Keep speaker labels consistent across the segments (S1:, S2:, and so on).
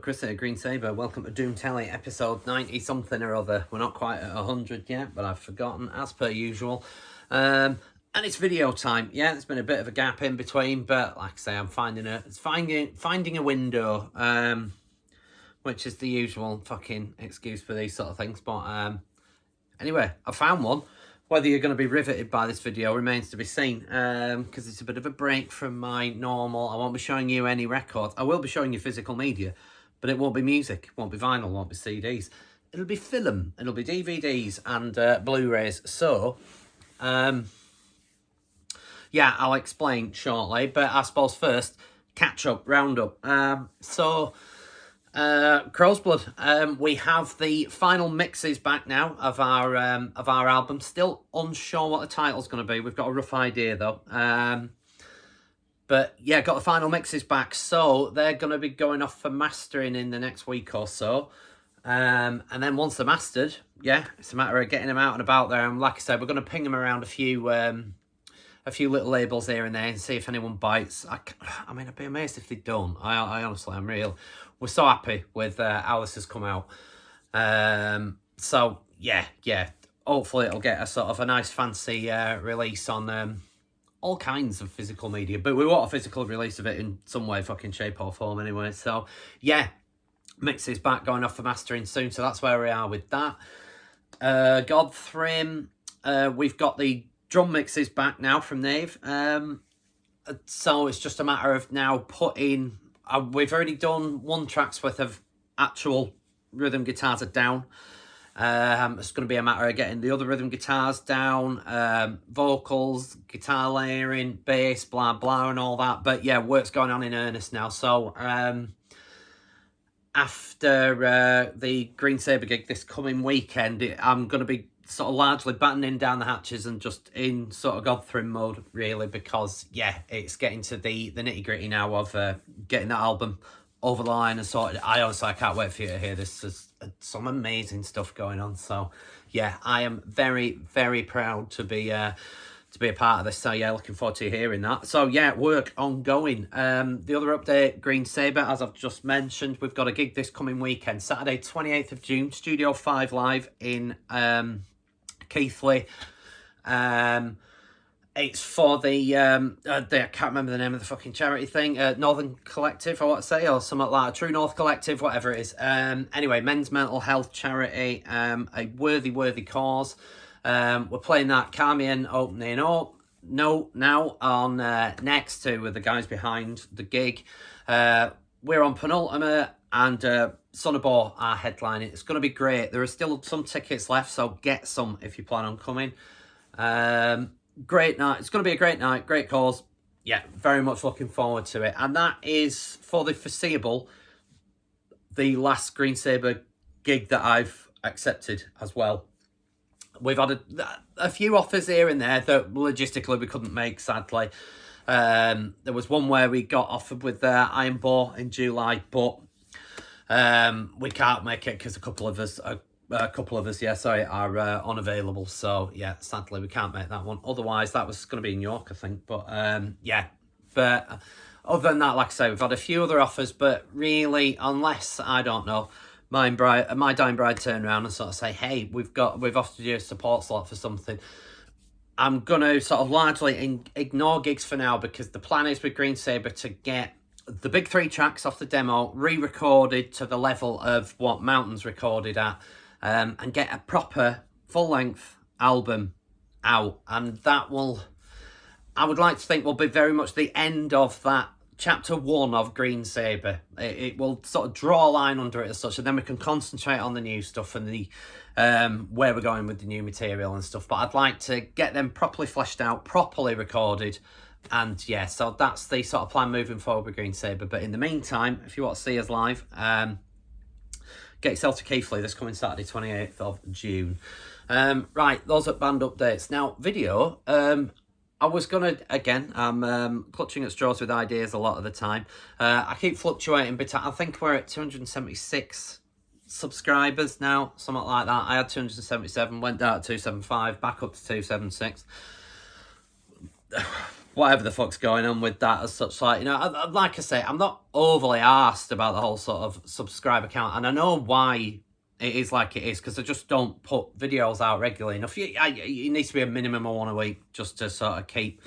S1: Kris here, Green Sabre. Welcome to Doom Telly, episode 90 something or other. We're not quite at 100 yet, but I've forgotten, as per usual. And it's video time. Yeah, there's been a bit of a gap in between, but like I say, I'm finding a window, which is the usual fucking excuse for these sort of things. But anyway, I found one. Whether you're going to be riveted by this video remains to be seen, because it's a bit of a break from my normal. I won't be showing you any records. I will be showing you physical media, but it won't be music, it won't be vinyl, it won't be CDs. It'll be film, it'll be DVDs and Blu-rays. So, yeah, I'll explain shortly, but I suppose first, catch up, roundup. CROWSBLOOD. We have the final mixes back now of our album. Still unsure what the title's going to be. We've got a rough idea though. But yeah, got the final mixes back, so they're going to be going off for mastering in the next week or so. And then once they're mastered, yeah, it's a matter of getting them out and about there. And like I said, we're going to ping them around a few little labels here and there and see if anyone bites. I mean, I'd be amazed if they don't. I honestly am real. We're so happy with how this has come out. So, yeah. Hopefully it'll get a sort of a nice fancy release on all kinds of physical media. But we want a physical release of it in some way, fucking shape or form anyway. So, yeah, mixes back, going off for mastering soon. So that's where we are with that. GODTHRYMM, we've got the drum mixes back now from Nave. So it's just a matter of now putting... we've already done one track's worth of actual rhythm guitars are down. It's going to be a matter of getting the other rhythm guitars down, vocals, guitar layering, bass, blah, blah, and all that. But yeah, work's going on in earnest now. So after the Green Sabre gig this coming weekend, I'm going to be sort of largely battening down the hatches and just in sort of GODTHRYMM mode, really, because yeah, it's getting to the nitty gritty now of getting that album over the line and sorted. I can't wait for you to hear this. There's some amazing stuff going on. So yeah, I am very, very proud to be a part of this. So yeah, looking forward to hearing that. So yeah, work ongoing. The other update, Green Sabre, as I've just mentioned, we've got a gig this coming weekend, Saturday 28th of June, Studio 5 Live in Keighley. It's for the I can't remember the name of the fucking charity thing, Northern Collective, I want to say, or something like that, True North Collective, whatever it is. Anyway, men's mental health charity, a worthy cause. We're playing that Carmian opening up now on next to with the guys behind the gig. We're on penultimate, and Sonobor are headlining. It's going to be great. There are still some tickets left, so get some if you plan on coming. Great night. It's going to be a great night, great cause. Yeah, very much looking forward to it. And that is, for the foreseeable, the last Green Sabre gig that I've accepted as well. We've had a few offers here and there that logistically we couldn't make, sadly. There was one where we got offered with Iron Bow in July, but we can't make it because a couple of us are unavailable. So yeah, sadly we can't make that one. Otherwise, that was going to be in York, I think. But yeah, but other than that, like I say, we've had a few other offers, but really, unless, I don't know, my dying bride turn around and sort of say, hey, we've offered you a support slot for something, I'm going to sort of largely ignore gigs for now, because the plan is with Green Sabre to get the big 3 tracks off the demo re-recorded to the level of what Mountain's recorded at, and get a proper full-length album out. And that will, I would like to think, will be very much the end of that chapter 1 of Green Sabre. It will sort of draw a line under it as such, and then we can concentrate on the new stuff and the where we're going with the new material and stuff. But I'd like to get them properly fleshed out, properly recorded, and yeah, so that's the sort of plan moving forward with Green Sabre. But in the meantime, if you want to see us live, get yourself to Keighley this coming Saturday 28th of June. Right, those are band updates. Now, video, I was going to, again, I'm clutching at straws with ideas a lot of the time. I keep fluctuating, but I think we're at 276 subscribers now, something like that. I had 277, went down to 275, back up to 276. whatever the fuck's going on with that as such. Like, you know, like I say, I'm not overly arsed about the whole sort of subscriber count, and I know why it is like it is, because I just don't put videos out regularly enough. It needs to be a minimum of one a week just to sort of keep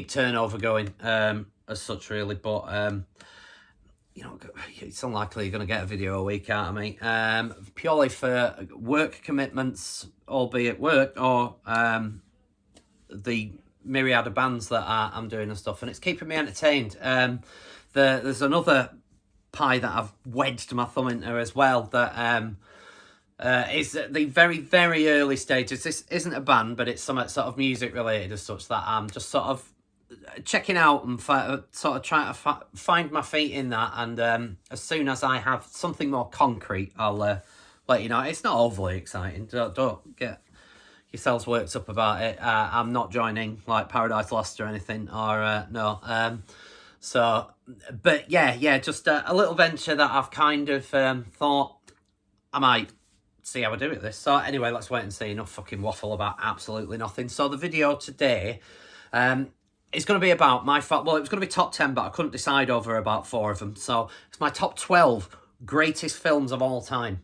S1: turnover going, as such, really. But you know, it's unlikely you're going to get a video a week out of me, purely for work commitments, albeit work, or the myriad of bands that I'm doing and stuff, and it's keeping me entertained. There's another pie that I've wedged my thumb into as well, that is at the very, very early stages. This isn't a band, but it's some sort of music related as such, that I'm just sort of checking out and sort of trying to find my feet in that. And as soon as I have something more concrete, I'll let you know. It's not overly exciting. Don't get yourselves worked up about it. I'm not joining like Paradise Lost or anything, or no. So, but yeah, just a little venture that I've kind of thought I might see how I do with this. So anyway, let's wait and see. Enough fucking waffle about absolutely nothing. So the video today, it's going to be about my well, it was going to be top 10, but I couldn't decide over about 4 of them. So it's my top 12 greatest films of all time.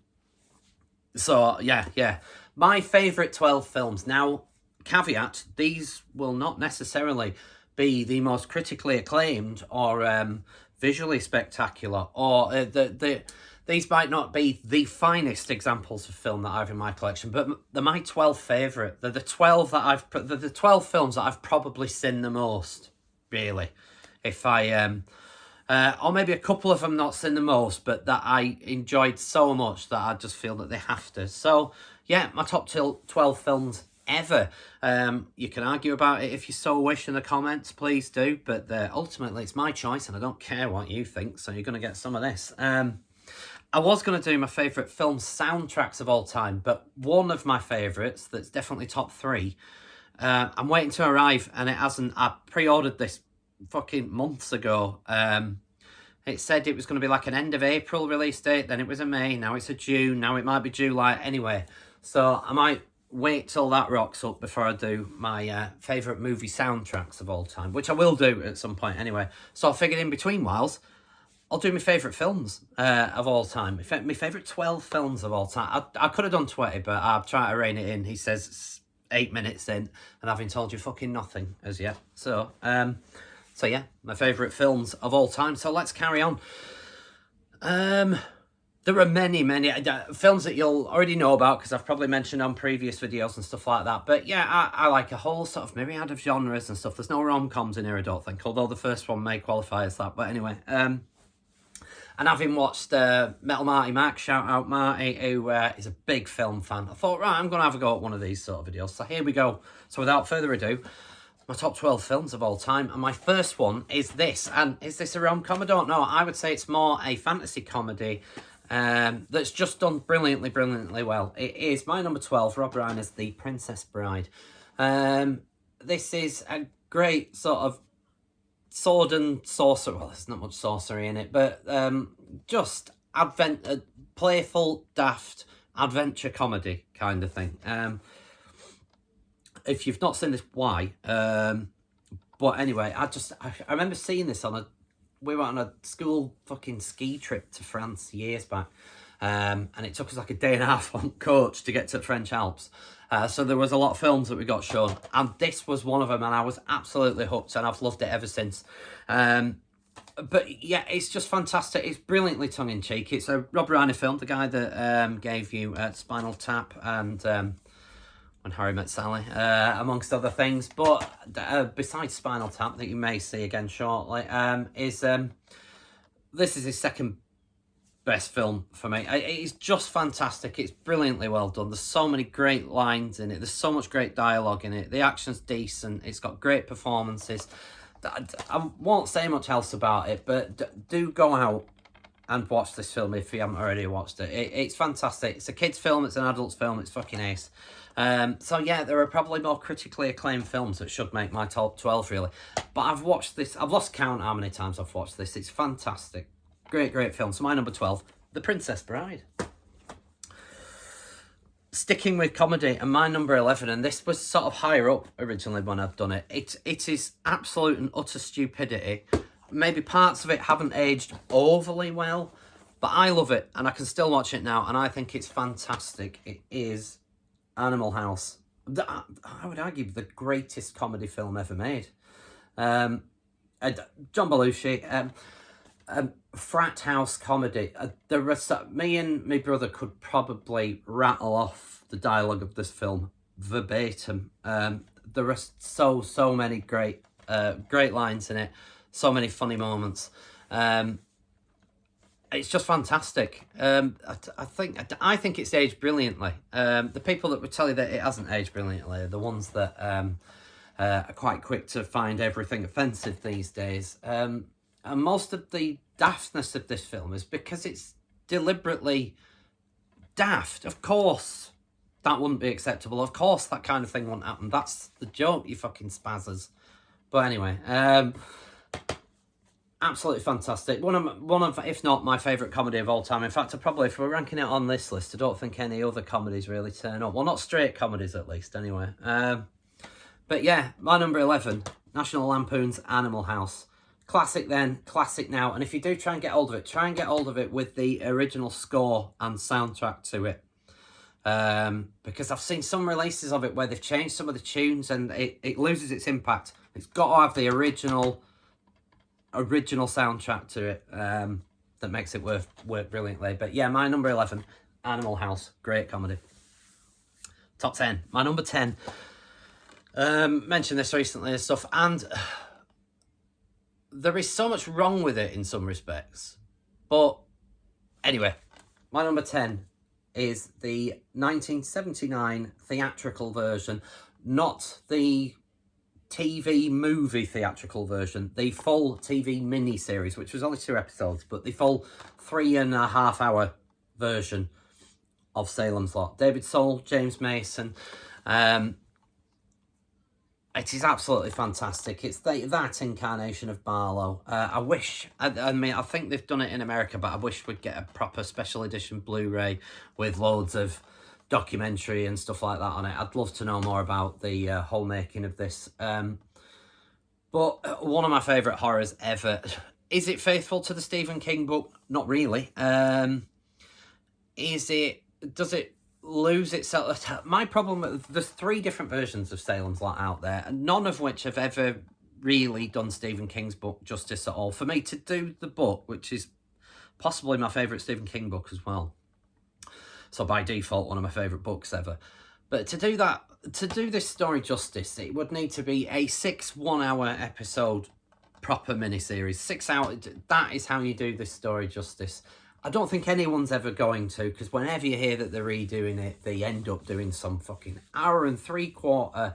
S1: So yeah, my favourite 12 films. Now, caveat, these will not necessarily be the most critically acclaimed or visually spectacular, or these might not be the finest examples of film that I have in my collection, but they're my 12 favourite. They're the 12 films that I've probably seen the most, really. If I or maybe a couple of them not seen the most, but that I enjoyed so much that I just feel that they have to. So yeah, my top 12 films ever. You can argue about it if you so wish in the comments, please do, but ultimately it's my choice and I don't care what you think, so you're going to get some of this. I was going to do my favourite film soundtracks of all time, but one of my favourites that's definitely top 3, I'm waiting to arrive, and it hasn't. I pre-ordered this fucking months ago. It said it was going to be like an end of April release date, then it was a May, now it's a June, now it might be July. Anyway, so I might wait till that rocks up before I do my favourite movie soundtracks of all time, which I will do at some point anyway. So I figured in between whiles, I'll do my favourite films of all time. My favourite 12 films of all time. I could have done 20, but I've tried to rein it in. He says it's 8 minutes in, and I haven't told you fucking nothing as yet. So yeah, my favourite films of all time. So let's carry on. There are many films that you'll already know about, because I've probably mentioned on previous videos and stuff like that. But yeah, I like a whole sort of myriad of genres and stuff. There's no rom-coms in here, I don't think, although the first one may qualify as that. But anyway, and having watched Metal Marty Mac, shout out Marty, who is a big film fan, I thought, right, I'm going to have a go at one of these sort of videos. So here we go. So without further ado, my top 12 films of all time. And my first one is this. And is this a rom-com? I don't know. I would say it's more a fantasy comedy that's just done brilliantly well. It is my number 12, Rob Reiner's The Princess Bride. This is a great sort of sword and sorcery. Well, there's not much sorcery in it, but just playful, daft adventure comedy kind of thing. If you've not seen this, why? But anyway, I remember seeing this we went on a school fucking ski trip to France years back, and it took us like a day and a half on coach to get to the French Alps. So there was a lot of films that we got shown, and this was one of them, and I was absolutely hooked, and I've loved it ever since. But yeah, it's just fantastic. It's brilliantly tongue-in-cheek. It's a Rob Reiner film, the guy that gave you Spinal Tap and When Harry Met Sally, amongst other things. But besides Spinal Tap, that you may see again shortly, this is his second best film for me. It's just fantastic. It's brilliantly well done. There's so many great lines in it. There's so much great dialogue in it. The action's decent. It's got great performances. I won't say much else about it, but do go out and watch this film if you haven't already watched it. It's fantastic. It's a kid's film. It's an adult's film. It's fucking ace. So yeah, there are probably more critically acclaimed films that should make my top 12, really. But I've watched this. I've lost count how many times I've watched this. It's fantastic. Great film. So my number 12, The Princess Bride. Sticking with comedy, and my number 11, and this was sort of higher up originally when I've done it. It is absolute and utter stupidity. Maybe parts of it haven't aged overly well, but I love it, and I can still watch it now, and I think it's fantastic. It is Animal House. I would argue the greatest comedy film ever made. John Belushi, frat house comedy. Me and my brother could probably rattle off the dialogue of this film verbatim. There are so many great lines in it, so many funny moments. It's just fantastic. I think it's aged brilliantly. The people that would tell you that it hasn't aged brilliantly are the ones that are quite quick to find everything offensive these days. And most of the daftness of this film is because it's deliberately daft. Of course, that wouldn't be acceptable. Of course, that kind of thing wouldn't happen. That's the joke, you fucking spazzers. But anyway, absolutely fantastic. One of, if not my favourite comedy of all time. In fact, if we're ranking it on this list, I don't think any other comedies really turn up. Well, not straight comedies, at least, anyway. But yeah, my number 11, National Lampoon's Animal House. Classic then, classic now. And if you do try and get hold of it, try and get hold of it with the original score and soundtrack to it. Because I've seen some releases of it where they've changed some of the tunes and it loses its impact. It's got to have the original soundtrack to it that makes it work brilliantly. But yeah, my number 11, Animal House, great comedy. Top 10, my number 10. Mentioned this recently and stuff, and there is so much wrong with it in some respects. But anyway, my number 10 is the 1979 theatrical version, not the TV movie theatrical version, the full TV mini-series, which was only 2 episodes, but the full 3.5 hour version of Salem's Lot. David Soul, James Mason. It is absolutely fantastic. It's that incarnation of Barlow. I think they've done it in America, but I wish we'd get a proper special edition Blu-ray with loads of documentary and stuff like that on it. I'd love to know more about the whole making of this. But one of my favourite horrors ever. Is it faithful to the Stephen King book? Not really. Does it lose itself? My problem, there's 3 different versions of Salem's Lot out there, and none of which have ever really done Stephen King's book justice at all. For me to do the book, which is possibly my favourite Stephen King book as well, so by default one of my favourite books ever, but to do this story justice, it would need to be a 6 1-hour episode proper miniseries. 6 hours, that is how you do this story justice. I don't think anyone's ever going to, because whenever you hear that they're redoing it, they end up doing some fucking 1.75 hour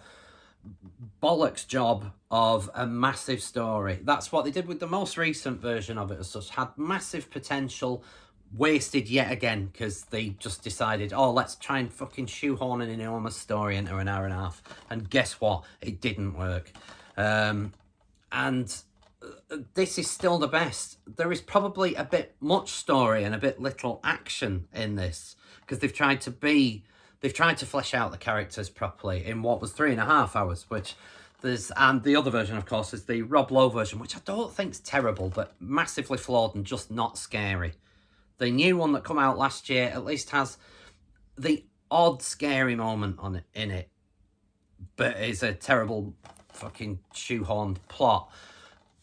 S1: bollocks job of a massive story. That's what they did with the most recent version of it as such. Had massive potential, wasted yet again, because they just decided, oh, let's try and fucking shoehorn an enormous story into an 1.5 hours. And guess what? It didn't work. And this is still the best. There is probably a bit much story and a bit little action in this, because they've tried to flesh out the characters properly in what was 3.5 hours, and the other version, of course, is the Rob Lowe version, which I don't think's terrible, but massively flawed and just not scary. The new one that come out last year at least has the odd scary moment in it, but it's a terrible fucking shoehorned plot.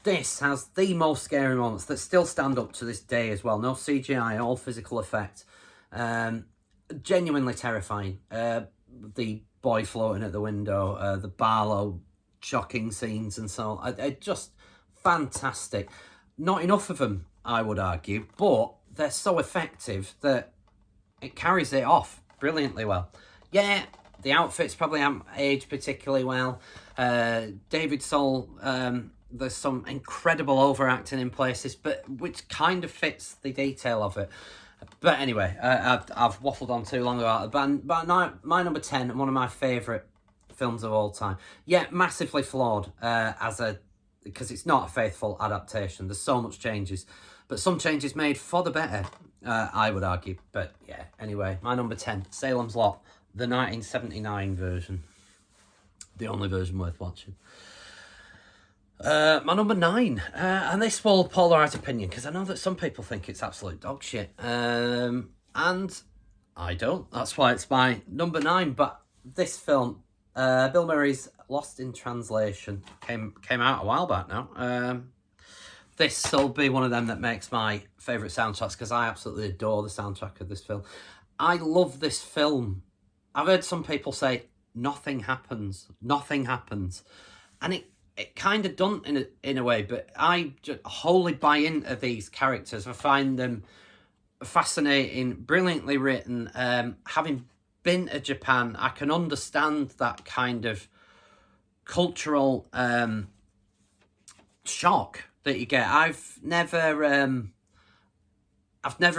S1: This has the most scary moments that still stand up to this day as well. No CGI, all physical effect. Genuinely terrifying. The boy floating at the window, the Barlow shocking scenes and so on. Just fantastic. Not enough of them, I would argue, but they're so effective that it carries it off brilliantly well. Yeah, the outfits probably haven't aged particularly well. David Soul... there's some incredible overacting in places, but which kind of fits the detail of it. But anyway, I've waffled on too long about it. But my number 10, and one of my favourite films of all time. Yeah, massively flawed because it's not a faithful adaptation. There's so much changes, but some changes made for the better, I would argue. But yeah, anyway, my number 10, Salem's Lot, the 1979 version. The only version worth watching. My number 9, and this will polarise opinion, because I know that some people think it's absolute dog shit, and I don't. That's why it's my number 9. But this film, Bill Murray's Lost in Translation, came out a while back now. This will be one of them that makes my favourite soundtracks, because I absolutely adore the soundtrack of this film. I love this film. I've heard some people say nothing happens, and it kind of don't in a way, but I just wholly buy into these characters. I find them fascinating, brilliantly written. Having been to Japan, I can understand that kind of cultural shock that you get. I've never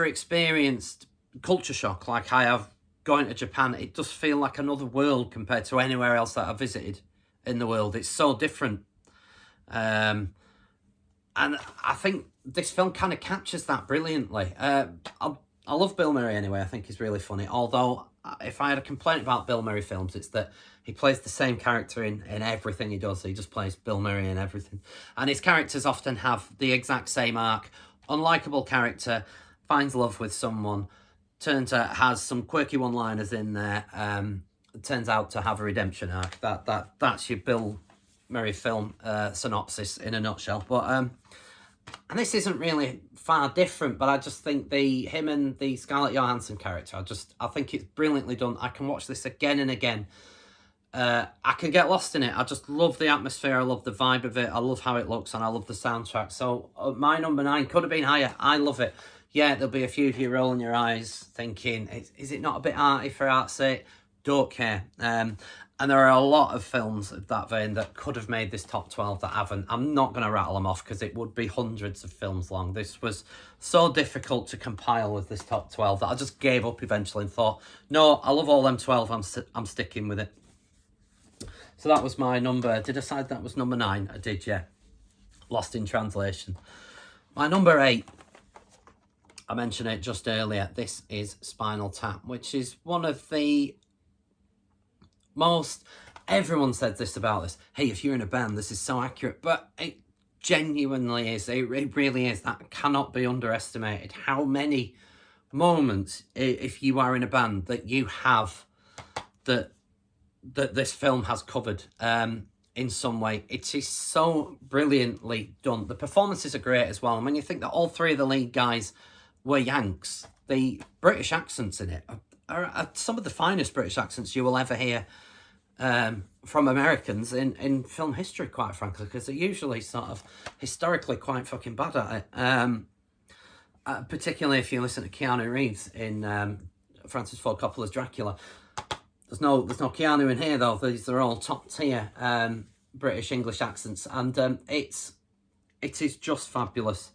S1: experienced culture shock like I have going to Japan. It does feel like another world compared to anywhere else that I've visited in the world. It's so different. And I think this film kind of captures that brilliantly. I love Bill Murray anyway. I think he's really funny. Although, if I had a complaint about Bill Murray films, it's that he plays the same character in everything he does. He just plays Bill Murray in everything. And his characters often have the exact same arc. Unlikable character, finds love with someone, has some quirky one-liners in there, turns out to have a redemption arc. That's your Bill Murray film synopsis in a nutshell. But and this isn't really far different, but I just think him and the Scarlett Johansson character, I think it's brilliantly done. I can watch this again and again. I can get lost in it. I just love the atmosphere. I love the vibe of it. I love how it looks, and I love the soundtrack. So my number 9 could have been higher. I love it. Yeah, there'll be a few of you rolling your eyes thinking, is it not a bit arty for art's sake? Don't care. And there are a lot of films of that vein that could have made this top 12 that haven't. I'm not going to rattle them off because it would be hundreds of films long. This was so difficult to compile with this top 12 that I just gave up eventually and thought, no, I love all them 12. I'm sticking with it. So that was my number. Did I decide that was number 9? I did, yeah. Lost in Translation. My number 8. I mentioned it just earlier. This is Spinal Tap, which is one of the most... Everyone said this about this. Hey, if you're in a band, this is so accurate. But it genuinely is. It really is. That cannot be underestimated. How many moments, if you are in a band, that you have that this film has covered in some way. It is so brilliantly done. The performances are great as well. And when you think that all 3 of the lead guys were Yanks, the British accents in it are some of the finest British accents you will ever hear from Americans in film history, quite frankly, because they're usually sort of historically quite fucking bad at it. Particularly if you listen to Keanu Reeves in Francis Ford Coppola's Dracula. There's no Keanu in here though. These are all top tier British English accents, and it is just fabulous.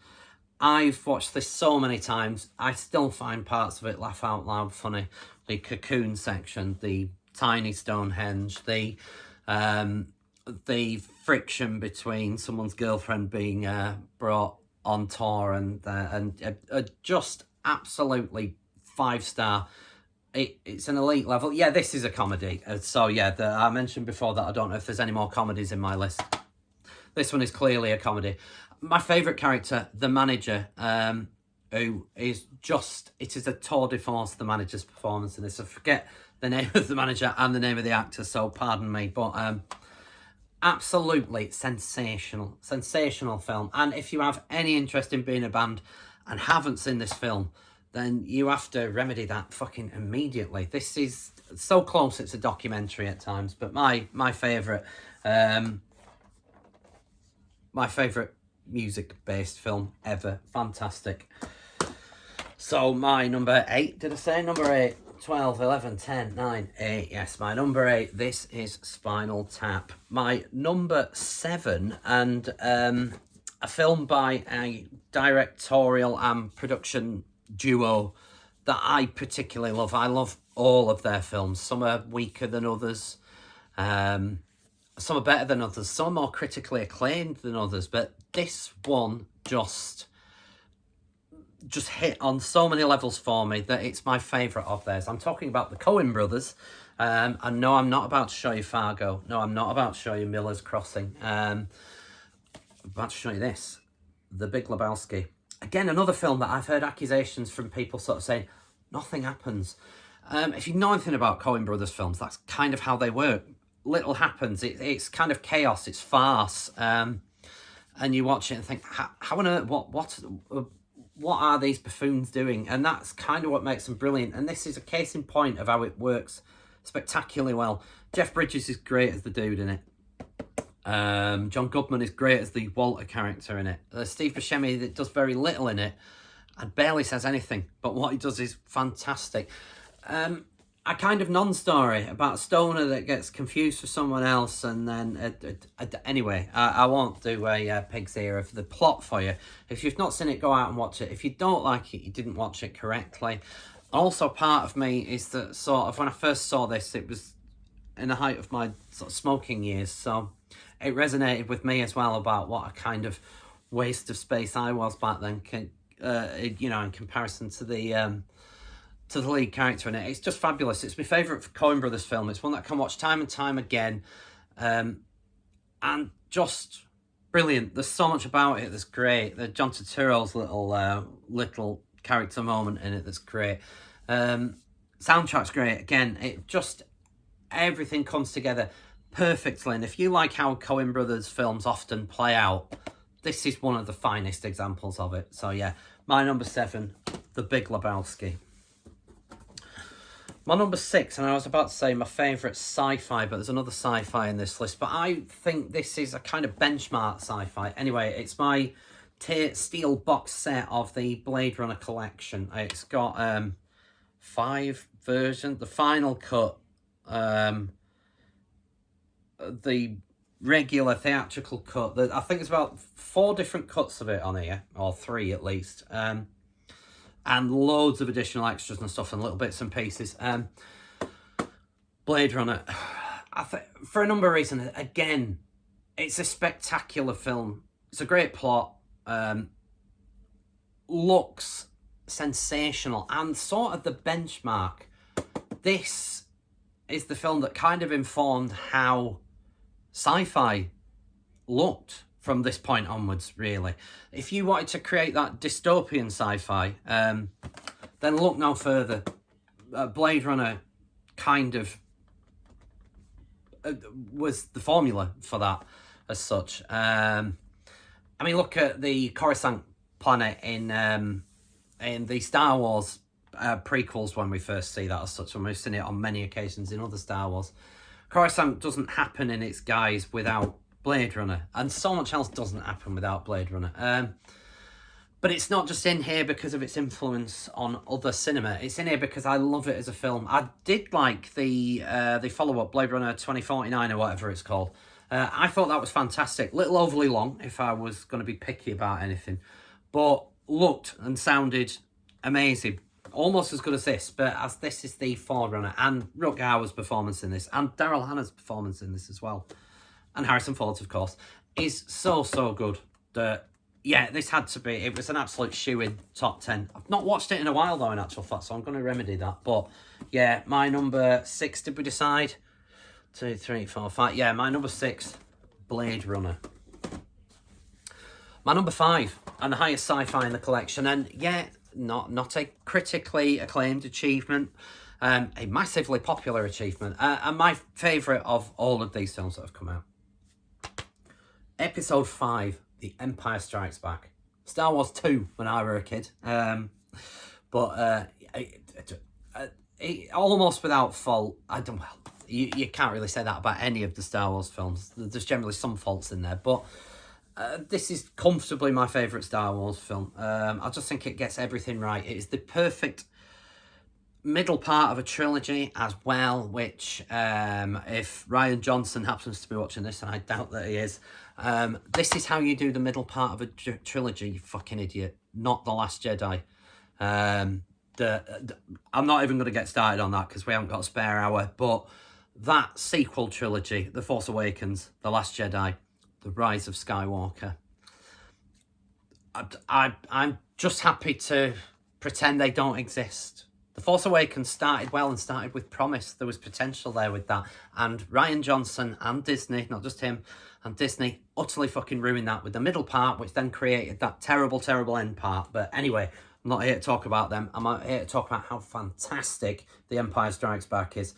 S1: I've watched this so many times. I still find parts of it laugh out loud funny. The cocoon section, the tiny Stonehenge, the friction between someone's girlfriend being brought on tour and just absolutely 5-star. It's an elite level. Yeah, this is a comedy. So yeah, I mentioned before that I don't know if there's any more comedies in my list. This one is clearly a comedy. My favourite character, the manager, who is just... It is a tour de force, the manager's performance in this. I forget the name of the manager and the name of the actor, so pardon me. But absolutely sensational film. And if you have any interest in being a band and haven't seen this film, then you have to remedy that fucking immediately. This is so close, it's a documentary at times. But my favourite... my favourite music-based film ever. Fantastic. So my number 8, did I say? Number 8, 12, 11, 10, 9, 8. Yes, my number 8. This is Spinal Tap. My number 7, and a film by a directorial and production duo that I particularly love. I love all of their films. Some are weaker than others. Some are better than others. Some are more critically acclaimed than others. But this one just hit on so many levels for me that it's my favourite of theirs. I'm talking about the Coen brothers. And no, I'm not about to show you Fargo. No, I'm not about to show you Miller's Crossing. I'm about to show you this, The Big Lebowski. Again, another film that I've heard accusations from people sort of saying, nothing happens. If you know anything about Coen Brothers films, that's kind of how they work. Little happens. It's kind of chaos. It's farce. And you watch it and think, how on earth, what are these buffoons doing? And that's kind of what makes them brilliant. And this is a case in point of how it works spectacularly well. Jeff Bridges is great as the dude in it. John Goodman is great as the Walter character in it. Steve Buscemi does very little in it and barely says anything, but what he does is fantastic. A kind of non-story about a stoner that gets confused for someone else, and then anyway, I won't do a pig's ear of the plot for you. If you've not seen it, go out and watch it. If you don't like it, you didn't watch it correctly. Also, part of me is that sort of when I first saw this, it was in the height of my sort of smoking years, so it resonated with me as well about what a kind of waste of space I was back then. You know, in comparison to the lead character in it. It's just fabulous. It's my favourite Coen Brothers film. It's one that I can watch time and time again. And just brilliant. There's so much about it that's great. The John Turturro's little character moment in it that's great. Soundtrack's great. Again, it just, everything comes together perfectly. And if you like how Coen Brothers films often play out, this is one of the finest examples of it. So yeah, my number 7, The Big Lebowski. My number 6, and I was about to say my favourite sci-fi, but there's another sci-fi in this list. But I think this is a kind of benchmark sci-fi. Anyway, it's my steel box set of the Blade Runner collection. It's got 5 versions. The final cut, the regular theatrical cut. I think there's about 4 different cuts of it on here, or 3 at least. And loads of additional extras and stuff and little bits and pieces. Blade Runner, for a number of reasons, again, it's a spectacular film. It's a great plot. Looks sensational and sort of the benchmark. This is the film that kind of informed how sci-fi looked from this point onwards, really. If you wanted to create that dystopian sci-fi, then look no further. Blade Runner kind of was the formula for that as such. I mean, look at the Coruscant planet in the Star Wars prequels when we first see that as such, and we've seen it on many occasions in other Star Wars. Coruscant doesn't happen in its guise without Blade Runner, and so much else doesn't happen without Blade Runner. But it's not just in here because of its influence on other cinema. It's in here because I love it as a film. I did like the follow-up, Blade Runner 2049 or whatever it's called. I thought that was fantastic. Little overly long, if I was going to be picky about anything. But looked and sounded amazing. Almost as good as this, but as this is the forerunner. And Rutger Hauer's performance in this, and Daryl Hannah's performance in this as well. And Harrison Ford's, of course, is so good that, yeah, this had to be, it was an absolute shoe-in top 10. I've not watched it in a while, though, in actual fact, so I'm going to remedy that. But, yeah, my number 6, did we decide? 2, 3, 4, 5. Yeah, my number 6, Blade Runner. My number 5, and the highest sci-fi in the collection, and, yeah, not a critically acclaimed achievement, a massively popular achievement, and my favourite of all of these films that have come out. Episode 5, The Empire Strikes Back. Star Wars 2 when I were a kid. But almost without fault. You can't really say that about any of the Star Wars films. There's generally some faults in there. But this is comfortably my favourite Star Wars film. I just think it gets everything right. It is the perfect middle part of a trilogy as well, which if Ryan Johnson happens to be watching this, and I doubt that he is, this is how you do the middle part of a trilogy, you fucking idiot. Not The Last Jedi. I'm not even going to get started on that because we haven't got a spare hour, but that sequel trilogy, The Force Awakens, The Last Jedi, The Rise of Skywalker, I'm just happy to pretend they don't exist. The Force Awakens started well and started with promise. There was potential there with that. And Rian Johnson and Disney, not just him, and Disney utterly fucking ruined that with the middle part, which then created that terrible, terrible end part. But anyway, I'm not here to talk about them. I'm here to talk about how fantastic The Empire Strikes Back is.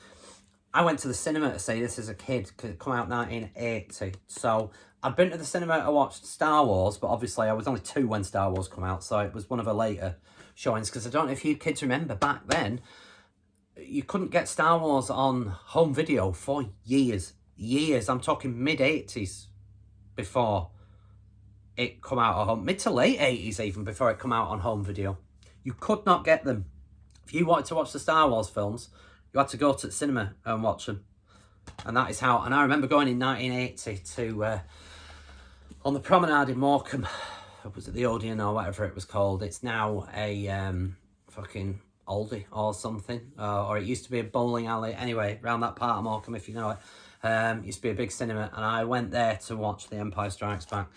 S1: I went to the cinema to see this as a kid, because it came out 1980. So I'd been to the cinema to watch Star Wars, but obviously I was only 2 when Star Wars came out, so it was one of the later showings, because I don't know if you kids remember, back then, you couldn't get Star Wars on home video for years. I'm talking mid-80s before it come out on home, mid to late 80s even, before it come out on home video. You could not get them. If you wanted to watch the Star Wars films, you had to go to the cinema and watch them. And that is how, and I remember going in 1980 to, on the promenade in Morecambe, was it the Odeon or whatever it was called? It's now a fucking oldie or something, or it used to be a bowling alley. Anyway, around that part of Morecambe, if you know it, used to be a big cinema, and I went there to watch The Empire Strikes Back.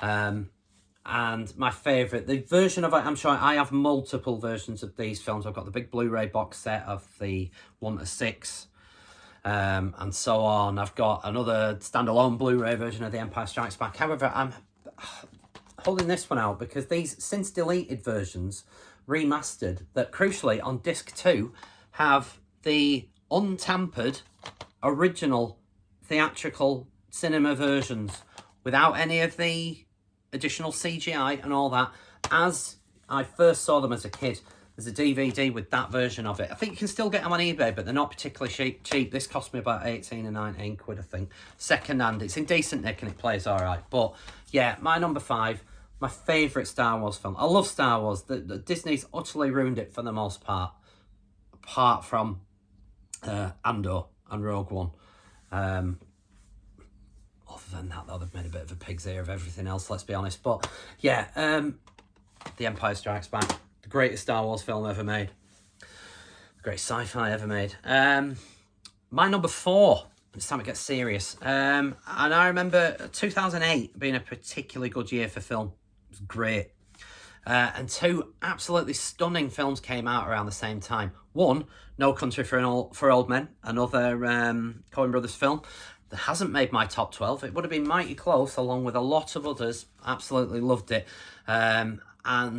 S1: And my favourite, the version of it, I'm sure I have multiple versions of these films. I've got the big Blu-ray box set of the 1 to 6, and so on. I've got another standalone Blu-ray version of The Empire Strikes Back. However, I'm holding this one out because these since deleted versions, remastered, that crucially on disc 2 have the untampered original theatrical cinema versions without any of the additional CGI and all that. As I first saw them as a kid, there's a DVD with that version of it. I think you can still get them on eBay, but they're not particularly cheap. This cost me about 18 or 19 quid, I think. Second hand. It's in decent nick and it plays all right. But yeah, my number 5, my favourite Star Wars film. I love Star Wars. The Disney's utterly ruined it for the most part, apart from Andor and Rogue One. Other than that, though, they've made a bit of a pig's ear of everything else, let's be honest. But yeah, The Empire Strikes Back, the greatest Star Wars film ever made, the greatest sci-fi ever made. My number 4, it's time to get serious. And I remember 2008 being a particularly good year for film. It was great. And 2 absolutely stunning films came out around the same time. 1, No Country for Old Men, another Coen Brothers film that hasn't made my top 12. It would have been mighty close, along with a lot of others. Absolutely loved it. And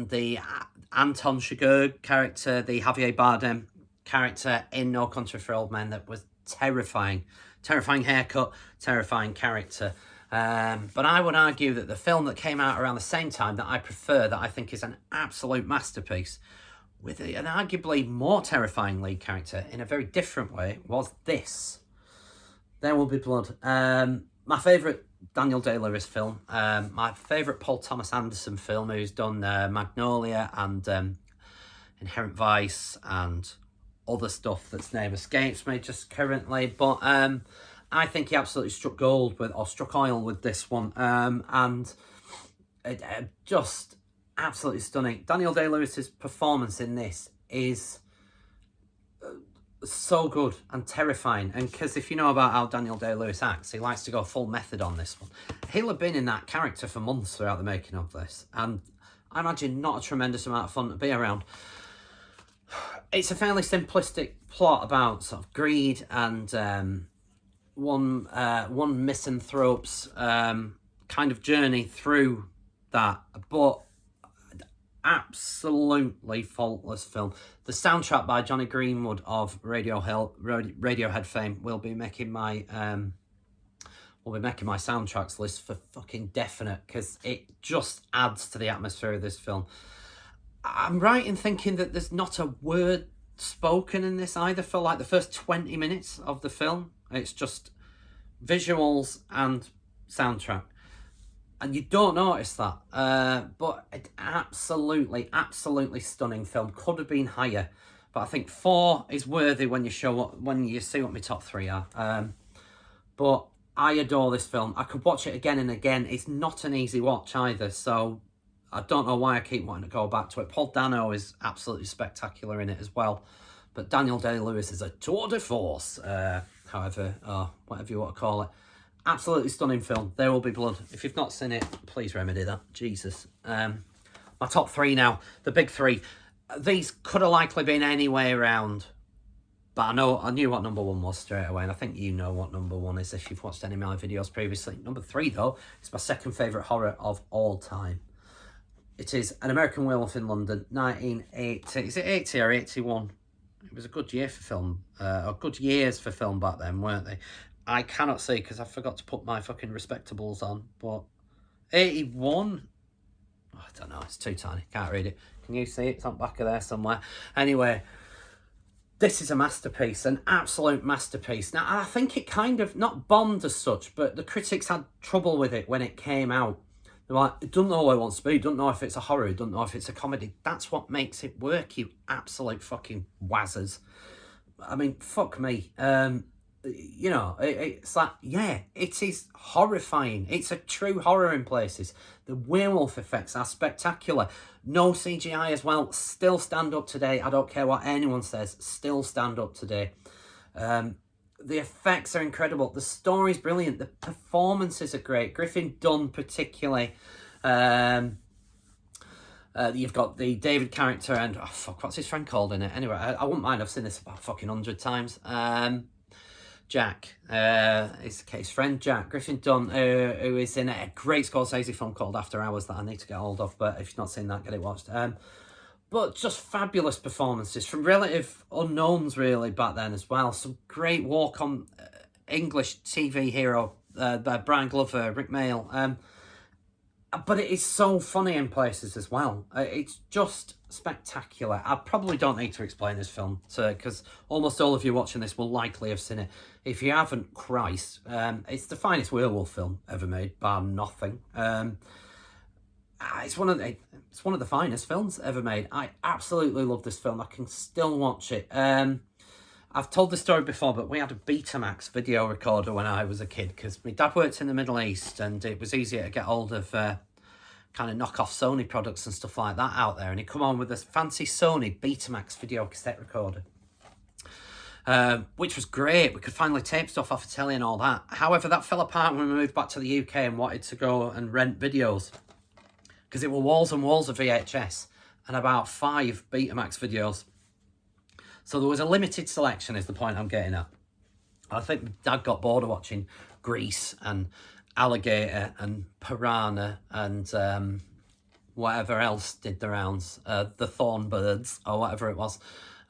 S1: the Anton Chigurh character, the Javier Bardem character in No Country for Old Men, that was terrifying. Terrifying haircut, terrifying character. But I would argue that the film that came out around the same time that I prefer, that I think is an absolute masterpiece, with an arguably more terrifying lead character in a very different way, was this. There Will Be Blood. My favourite Daniel Day-Lewis film. My favourite Paul Thomas Anderson film, who's done Magnolia and Inherent Vice and other stuff that's name escapes me just currently. But I think he absolutely struck gold with, or struck oil with this one. And it just absolutely stunning. Daniel Day-Lewis's performance in this is so good and terrifying. And because if you know about how Daniel Day-Lewis acts, he likes to go full method on this one. He'll have been in that character for months throughout the making of this, and I imagine not a tremendous amount of fun to be around. It's a fairly simplistic plot about sort of greed and one misanthrope's kind of journey through that, but absolutely faultless film. The soundtrack by Johnny Greenwood of Radiohead fame will be making my soundtracks list for fucking definite, because it just adds to the atmosphere of this film. I'm right in thinking that there's not a word spoken in this either for like the first 20 minutes of the film. It's just visuals and soundtrack. And you don't notice that. But it absolutely stunning film. Could have been higher. But I think 4 is worthy when you see what my top 3 are. But I adore this film. I could watch it again and again. It's not an easy watch either. So I don't know why I keep wanting to go back to it. Paul Dano is absolutely spectacular in it as well. But Daniel Day-Lewis is a tour de force. However, whatever you want to call it. Absolutely stunning film. There Will Be Blood. If you've not seen it, please remedy that. Jesus. My top 3 now. The big 3. these could have likely been any way around. But I knew what number 1 was straight away, and I think you know what number 1 is if you've watched any of my videos previously. Number 3, though, is my second favourite horror of all time. It is An American Werewolf in London, 1980. Is it 80 or 81? It was a good year for film, or good years for film back then, weren't they? I cannot see because I forgot to put my fucking respectables on, but 81? Oh, I don't know, it's too tiny, can't read it. Can you see it? It's on the back of there somewhere. Anyway, this is a masterpiece, an absolute masterpiece. Now, I think it kind of, not bombed as such, but the critics had trouble with it when it came out. They're like, it doesn't know what it wants to be, it doesn't know if it's a horror, it doesn't know if it's a comedy. That's what makes it work, you absolute fucking wazzers. I mean, fuck me. You know, it's like, yeah, it is horrifying. It's a true horror in places. The werewolf effects are spectacular. No CGI as well. Still stand up today. I don't care what anyone says. Still stand up today. The effects are incredible. The story's brilliant. The performances are great. Griffin Dunn particularly. You've got the David character and, oh fuck, what's his friend called in it? Anyway, I wouldn't mind. I've seen this about fucking 100 times. Jack, his friend Jack, Griffin Dunn, who is in a great Scorsese film called After Hours that I need to get hold of, but if you've not seen that, get it watched. But just fabulous performances from relative unknowns really back then as well. Some great walk on English TV hero, Brian Glover, Rick Mail. But it is so funny in places as well. It's just spectacular. I probably don't need to explain this film, because almost all of you watching this will likely have seen it. If you haven't, Christ, it's the finest werewolf film ever made, bar nothing. It's one of the finest films ever made. I absolutely love this film. I can still watch it. I've told this story before, but we had a Betamax video recorder when I was a kid because my dad worked in the Middle East and it was easier to get hold of kind of knockoff Sony products and stuff like that out there. And he'd come on with this fancy Sony Betamax video cassette recorder, which was great. We could finally tape stuff off of telly and all that. However, that fell apart when we moved back to the UK and wanted to go and rent videos because it were walls and walls of VHS and about 5 Betamax videos. So there was a limited selection is the point I'm getting at. I think Dad got bored of watching Grease and Alligator and Piranha and whatever else did the rounds, the Thornbirds or whatever it was.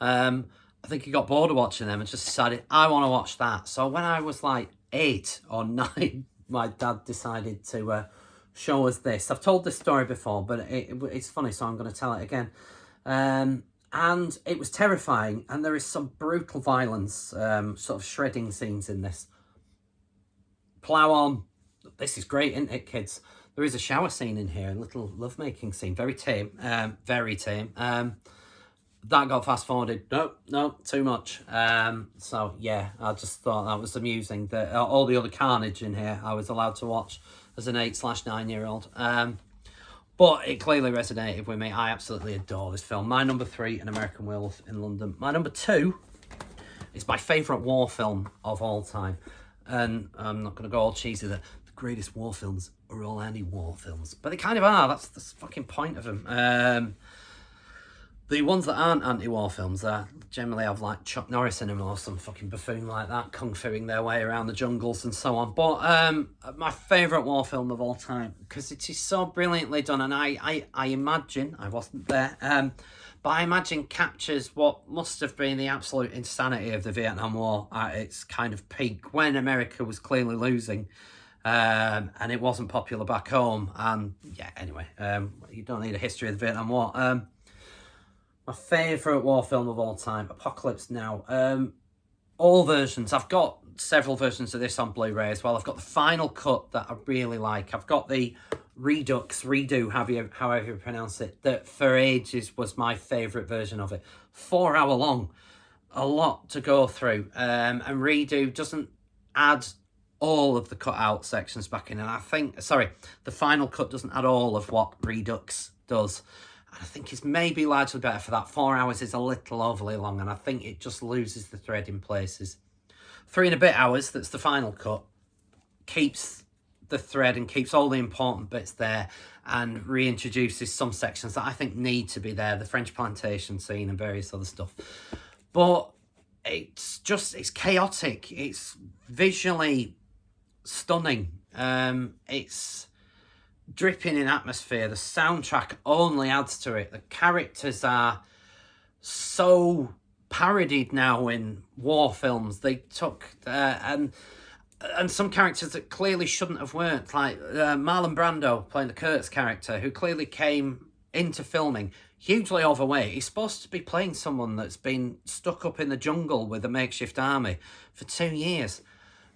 S1: I think he got bored of watching them and just decided, I want to watch that. So when I was like 8 or 9, my dad decided to show us this. I've told this story before, but it's funny, so I'm going to tell it again. And it was terrifying, and there is some brutal violence, sort of shredding scenes in this. Plow on. This is great, isn't it, kids? There is a shower scene in here, a little lovemaking scene. Very tame, very tame. That got fast-forwarded. No, too much. So, yeah, I just thought that was amusing. That all the other carnage in here I was allowed to watch as an 8/9-year-old. But it clearly resonated with me. I absolutely adore this film. My number 3, An American Werewolf in London. My number 2 is my favourite war film of all time. And I'm not going to go all cheesy that the greatest war films are all anti-war films. But they kind of are. That's the fucking point of them. The ones that aren't anti-war films generally have like Chuck Norris in them or some fucking buffoon like that, kung fuing their way around the jungles and so on. But my favourite war film of all time, because it is so brilliantly done, and I imagine, I wasn't there, but I imagine captures what must have been the absolute insanity of the Vietnam War at its kind of peak, when America was clearly losing, and it wasn't popular back home. And yeah, anyway, you don't need a history of the Vietnam War. My favourite war film of all time, Apocalypse Now. All versions. I've got several versions of this on Blu-ray as well. I've got the final cut that I really like. I've got the redo, however you pronounce it, that for ages was my favourite version of it. 4 hour long. A lot to go through. And redo doesn't add all of the cut out sections back in. And I think, the final cut doesn't add all of what Redux does. I think it's maybe largely better for that. 4 hours is a little overly long, and I think it just loses the thread in places. 3 and a bit hours, that's the final cut, keeps the thread and keeps all the important bits there and reintroduces some sections that I think need to be there, the French plantation scene and various other stuff. But it's chaotic. It's visually stunning. It's dripping in atmosphere. The soundtrack only adds to it. The characters are so parodied now in war films. They took and some characters that clearly shouldn't have worked, like Marlon Brando playing the Kurtz character, who clearly came into filming hugely overweight. He's supposed to be playing someone that's been stuck up in the jungle with a makeshift army for 2 years.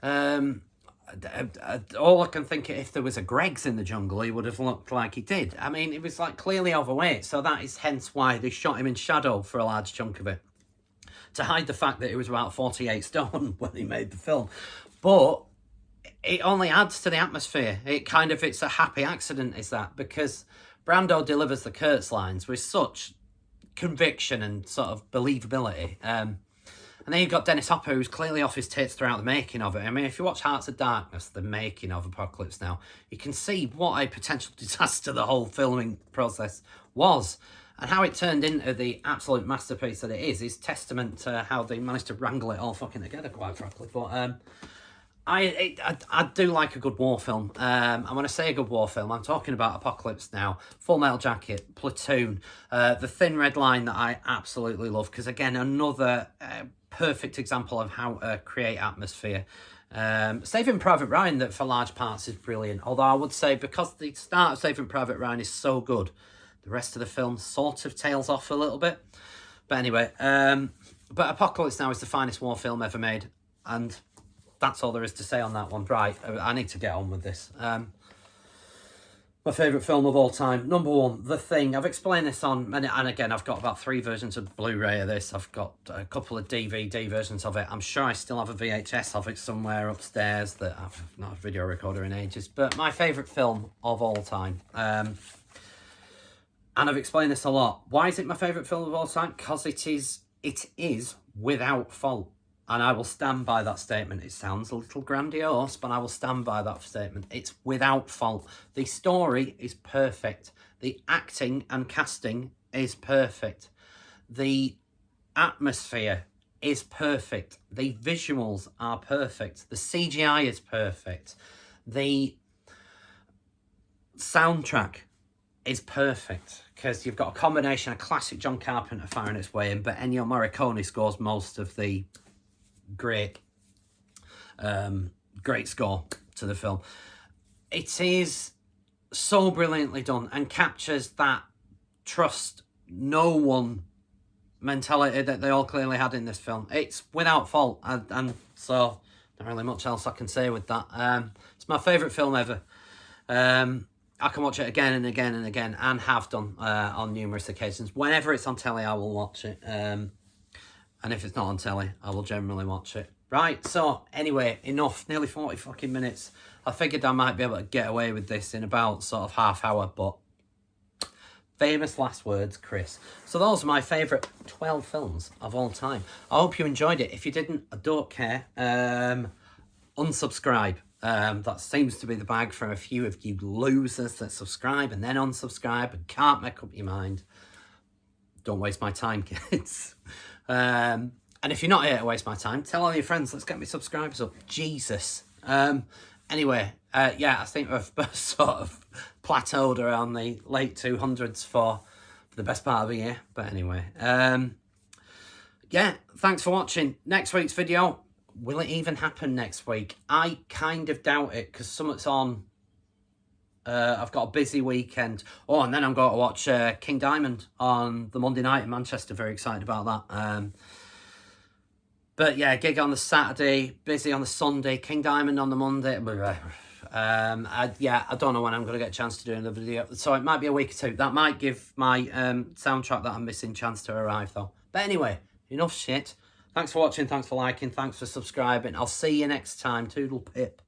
S1: All I can think, if there was a Greggs in the jungle, he would have looked like he did. I mean, he was like clearly overweight, so that is hence why they shot him in shadow for a large chunk of it, to hide the fact that he was about 48 stone when he made the film. But it only adds to the atmosphere. It's a happy accident, is that, because Brando delivers the Kurtz lines with such conviction and sort of believability. And then you've got Dennis Hopper, who's clearly off his tits throughout the making of it. I mean, if you watch Hearts of Darkness, the making of Apocalypse Now, you can see what a potential disaster the whole filming process was. And how it turned into the absolute masterpiece that it is testament to how they managed to wrangle it all fucking together, quite frankly. But I do like a good war film. And when I say a good war film, I'm talking about Apocalypse Now, Full Metal Jacket, Platoon, The Thin Red Line that I absolutely love, because again, another perfect example of how to create atmosphere. Saving Private Ryan, that for large parts is brilliant, although I would say because the start of Saving Private Ryan is so good, the rest of the film sort of tails off a little bit. But anyway, but Apocalypse Now is the finest war film ever made, and that's all there is to say on that one. Right, I need to get on with this. My favourite film of all time, number one, The Thing. I've explained this on, and again, I've got about 3 versions of Blu-ray of this. I've got a couple of DVD versions of it. I'm sure I still have a VHS of it somewhere upstairs that I've not had a video recorder in ages. But my favourite film of all time. And I've explained this a lot. Why is it my favourite film of all time? Because it is without fault. And I will stand by that statement. It sounds a little grandiose, but I will stand by that statement. It's without fault. The story is perfect. The acting and casting is perfect. The atmosphere is perfect. The visuals are perfect. The CGI is perfect. The soundtrack is perfect, because you've got a combination of classic John Carpenter firing its way in, but Ennio Morricone scores most of the great score to the film. It is so brilliantly done and captures that trust no one mentality that they all clearly had in this film. It's without fault, and so not really much else I can say with that. It's my favourite film ever. I can watch it again and again and again, and have done on numerous occasions. Whenever it's on telly, I will watch it. And if it's not on telly, I will generally watch it. Right, so anyway, enough. Nearly 40 fucking minutes. I figured I might be able to get away with this in about sort of half hour, but famous last words, Kris. So those are my favourite 12 films of all time. I hope you enjoyed it. If you didn't, I don't care. Unsubscribe. That seems to be the bag for a few of you losers that subscribe and then unsubscribe and can't make up your mind. Don't waste my time, kids. And if you're not here to waste my time, tell all your friends. Let's get me subscribers up. Jesus. Anyway, yeah, I think we've sort of plateaued around the late 200s for the best part of the year. But anyway, yeah, thanks for watching. Next week's video, will it even happen next week? I kind of doubt it, because something's on. I've got a busy weekend. Oh, and then I'm going to watch King Diamond on the Monday night in Manchester. Very excited about that. But yeah, gig on the Saturday, busy on the Sunday, King Diamond on the Monday. Yeah, I don't know when I'm going to get a chance to do another video. So it might be a week or 2. That might give my soundtrack that I'm missing chance to arrive, though. But anyway, enough shit. Thanks for watching. Thanks for liking. Thanks for subscribing. I'll see you next time. Toodle pip.